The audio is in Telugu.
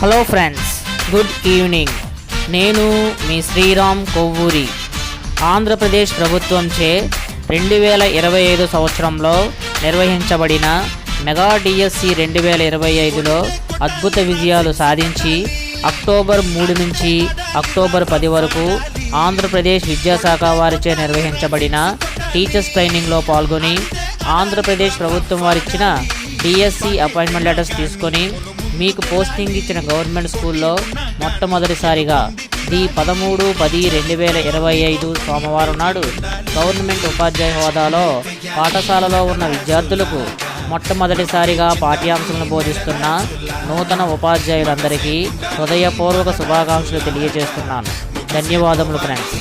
Hello friends, good evening. నేను మీ శ్రీరామ్ కొవ్వూరి. ఆంధ్రప్రదేశ్ ప్రభుత్వంచే 2025 సంవత్సరంలో నిర్వహించబడిన మెగా డిఎస్సి 2025లో అద్భుత విజయాలు సాధించి అక్టోబర్ 3 నుంచి అక్టోబర్ 10 వరకు ఆంధ్రప్రదేశ్ విద్యాశాఖ వారిచే నిర్వహించబడిన టీచర్స్ ట్రైనింగ్లో పాల్గొని ఆంధ్రప్రదేశ్ ప్రభుత్వం వారిచ్చిన డిఎస్సి అపాయింట్మెంట్ లెటర్స్ తీసుకొని మీకు పోస్టింగ్ ఇచ్చిన గవర్నమెంట్ స్కూల్లో మొట్టమొదటిసారిగా 13/10/2025 సోమవారం నాడు గవర్నమెంట్ ఉపాధ్యాయ హోదాలో పాఠశాలలో ఉన్న విద్యార్థులకు మొట్టమొదటిసారిగా పాఠ్యాంశాలను బోధిస్తున్న నూతన ఉపాధ్యాయులందరికీ హృదయపూర్వక శుభాకాంక్షలు తెలియజేస్తున్నాను. ధన్యవాదములు ఫ్రెండ్స్.